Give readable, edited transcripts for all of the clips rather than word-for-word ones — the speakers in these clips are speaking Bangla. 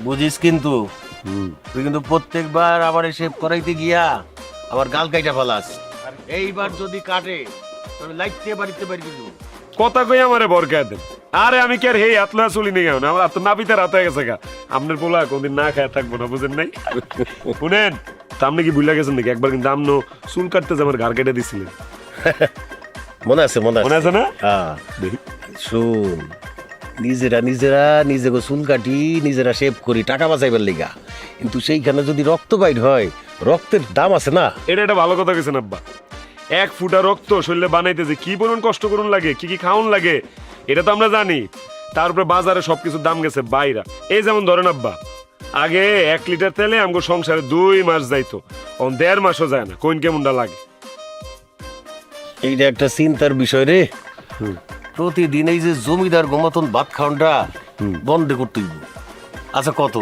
বুঝিস কিন্তু তুই কিন্তু প্রত্যেকবার আবার শেভ করাইতে গিয়া আবার গাল কাইটা ফেলাস। আর এইবার যদি কাটে আমি লাইটতে বাড়িতে বাড়ি দিব। কথা কই আমারে বরকা দেন। আরে আমি কি আর হেই আতলা চলি নি কেন, আমার তো নাপিতে রাত হয়ে গেছে গা। আপনার পোলা কোনদিন না খায় থাকবো না, বুঝেন নাই? শুনেন, তা আপনি কি ভুলে গেছেন নাকি একবার কিন্তু আমনো চুল কাটতে যে আমার ঘাড় কেটে দিছিলেন? মনে আছে মনে আছে না? হ্যাঁ শুন, নিজেরা নিজেকে চুল কাটি নিজেরা শেভ করি টাকা বাঁচাইবার লিগা, কিন্তু সেইখানে যদি রক্ত বাইর হয় রক্তের দাম আছে না। এটা একটা ভালো কথা কইছেন আব্বা। এক ফুটা রক্ত শরীরে বানাইতে যে কি পরিমাণ কষ্ট করুন লাগে, কি কি খাওয়ান লাগে এটা তো আমরা জানি। তারপরে বাজারে সবকিছুর দাম গেছে বাইরা। এই যেমন ধরেন আব্বা, আগে 1 লিটার তেলে আমগো সংসারে 2 মাস যাইতো, এখন 1.5 মাসও যায় না। কোন কেমনটা লাগে? এইটা একটা চিন্তার বিষয় রে। প্রতিদিন এই যে জমিদার মতন ভাত খাওয়ানটা বন্ধ করতে হইব। আচ্ছা কত,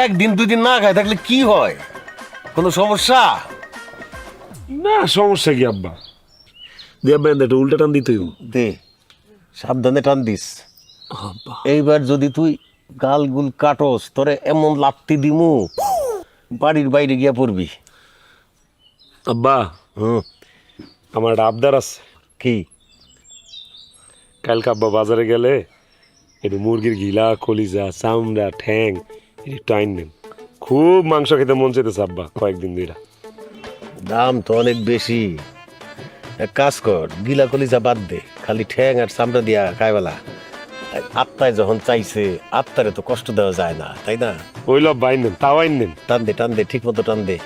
1 দিন 2 দিন না খায় থাকলে কি হয়? কোনো সমস্যা? না সমস্যা কি আব্বা, দিয়ে আব্বা এটা উল্টা টান দিতেই দে, সাবধানে টান দিস। এইবার যদি তুই গালগুল কাটস তোরে এমন লাত্তি দিমু বাড়ির বাইরে গিয়া পড়বি। আব্বা আমার একটা আবদার আছে। কি? কালকে আব্বা বাজারে গেলে একটু মুরগির গিলা, কলিজা, চামড়া, ঠ্যাং একটু আইন নেন। খুব মাংস খেতে মন চাইতেছে আব্বা কয়েকদিন ধরে। দাম তো অনেক বেশি। এক কাজ কর, গিলা কলিজা বাদ দে, খালি ঠ্যাং আর চামড়া দিয়া খাইবেলা। আত্মায় যখন চাইছে আত্মারে তো কষ্ট দেওয়া যায় না, তাই না? ওই লব আইন নেন, তাও আইন নেন। টান দে ঠিক মতো টান দে,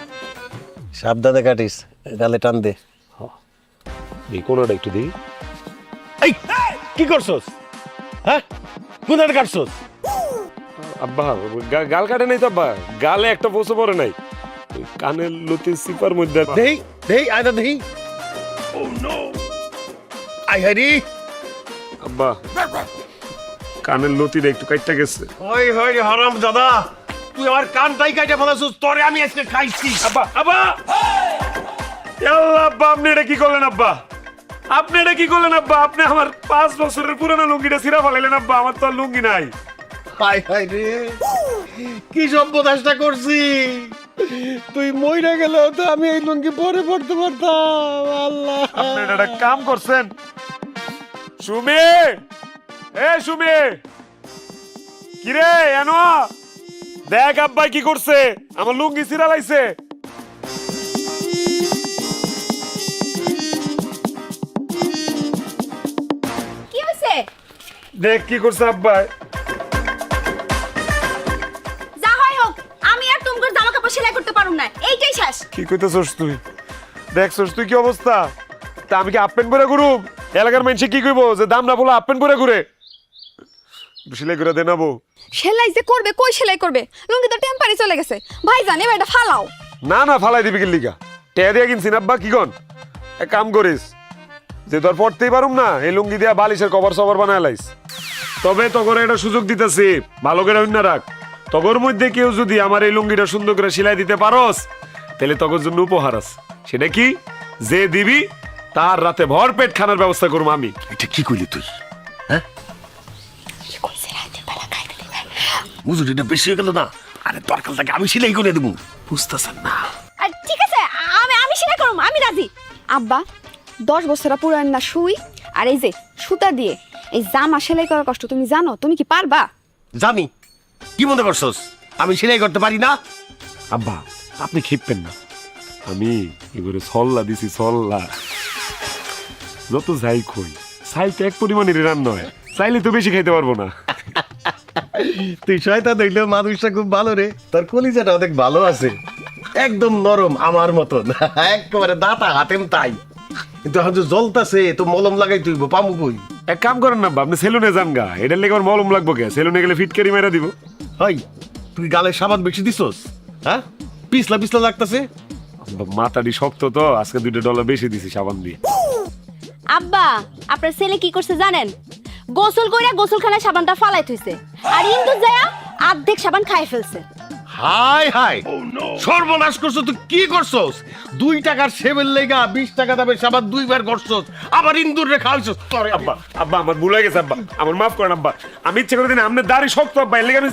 সাবধানে কাটিস, গালে টান দে। এই কোনটা একটু দিই। এই কি করছস? হ্যাঁ কোনটা কাটছস? আব্বা গাল কাটে নাই তো আব্বা, গালে একটা বসে পড়ে নাই, কানের লতি সিপার মধ্যে। দেই আয়দা দেই। ও নো, আই হারি আব্বা কানের লতিটা একটু কাটটা গেছে। ওই হই হারাম দাদা, তুই আমার কানটাই কাটে ফেলাছস, তোরে আমি আজকে খাইছি। আব্বা আব্বা আল্লাহ আব্বা, আপনি এটা কি করলেন আব্বা? আপনি এটা কি করলেন আব্বা? আপনি আমার 5 বছরের পুরানো লুঙ্গিটা ছিঁড়া ফেলাইলেন আব্বা। আমার তো আর লুঙ্গি নাই। হাই হাই রে, কি সর্বনাশটা করছি। তুই মইরা গেলেও তো আমি এই লুঙ্গি পরে পড়তে পারতাম। আল্লাহ, আপনি এটা একটা কাম করছেন। সুমি, এ সুমি, কিরে এনো দেখ আব্বাই কি করছে, আমার লুঙ্গি ছিঁড়া লাইছে। কি হইছে? দেখ কি করছে আব্বাই। যা হয় হোক, আমি আর তোমার জামা কাপড় সেলাই করতে পারুম না, এইটাই শেষ। কি কইতেছস তুই? দেখছস তুই কি অবস্থা? তা আমি কি হাফ প্যান্ট পরে ঘুরুম? এলাকার মানুষ কি কইবো যে দাম না বলে হাফ প্যান্ট পরে ঘুরে? সেলাই করে দেনাবো। সেলাই যে করবে, কই সেলাই করবে? লুঙ্গি তো টেম্পারি চলে গেছে। ভাইজান এবার এটা ফালাও। না না ফালাই দিবি কি লিগা? টেয়া দিয়া কিনছি না আব্বা, কি কন? এক কাম করিস, যে তোর পড়তেই পারুম না এই লুঙ্গি দিয়া বালিশের কভার সভার বানায় লাইস। তবে তখন একটা সুযোগ দিতেছি, ভালো করে অন্য রাখ। তগর মধ্যে কেউ যদি আমার এই লুঙ্গিটা সুন্দর করে সেলাই দিতে পারস, তাহলে তগর জন্য উপহার আছে। সেটা কি? যে দিবি তার রাতে ভর পেট খানার ব্যবস্থা করবো আমি। এটা কি কইলি তুই? হ্যাঁ মজুরিটা বেশি হয়ে গেল না? আরে দরকার থাকে আমি সেলাই করে দেবো, বুঝতেছেন না? আর ঠিক আছে, আমি সেলাই করব, আমি রাজি। আব্বা 10 বছর পুরান না সুই আর এই যে সুতা দিয়ে এই জামা সেলাই করার কষ্ট তুমি জানো? তুমি কি পারবা? জানি। কি মনে করছস আমি সেলাই করতে পারি না? আব্বা আপনি খেপবেন না, আমি এবারে সল্লা দিছি সল্লা। যত যাই কই চাই তো এক পরিমাণের রান্না হয়, চাইলে তো বেশি খাইতে পারবো না। তুই শয়তান দেখলেও মানুষটা খুব ভালো রে, তোর কলিজাটা অনেক ভালো আছে, একদম নরম আমার মতন, একেবারে দাঁতা হাতেম তাই। কিন্তু এখন যে জ্বলতাছে তো মলম লাগাই তুই পামু কই? এক কাম করেন না আব্বা, আপনি সেলুনে যান গা, এটার লেগে আমার মলম লাগবো কে? সেলুনে গেলে ফিটকারি মেরা দিব। হয় তুই গালে সাবান বেশি দিছস? হ্যাঁ পিছলা পিছলা লাগতাছে। মাথাটি শক্ত তো, আজকে $2 বেশি দিছি সাবান দিয়ে। আব্বা আপনার ছেলে কি করছে জানেন? গোসল কইরা গোসলখানায় সাবানটা ফালাই থইছে, আর ইন্দু যায়া অর্ধেক সাবান খাই ফেলছে। হাই হাই, সর্বনাশ করছো তুই। কি করছস? 2 টাকার সেবের লেগা 20 টাকা দামের সাবান 2 বার করছস, আবার ইন্দুর রে খাওয়াইছস। তোরে আব্বা আব্বা আমার ভুল হয়ে গেছে আব্বা, আমার মাফ করেন আব্বা। আমি ইচ্ছে করে দিন আপনার দাড়ি শক্ত আব্বা, এর লেগে আমি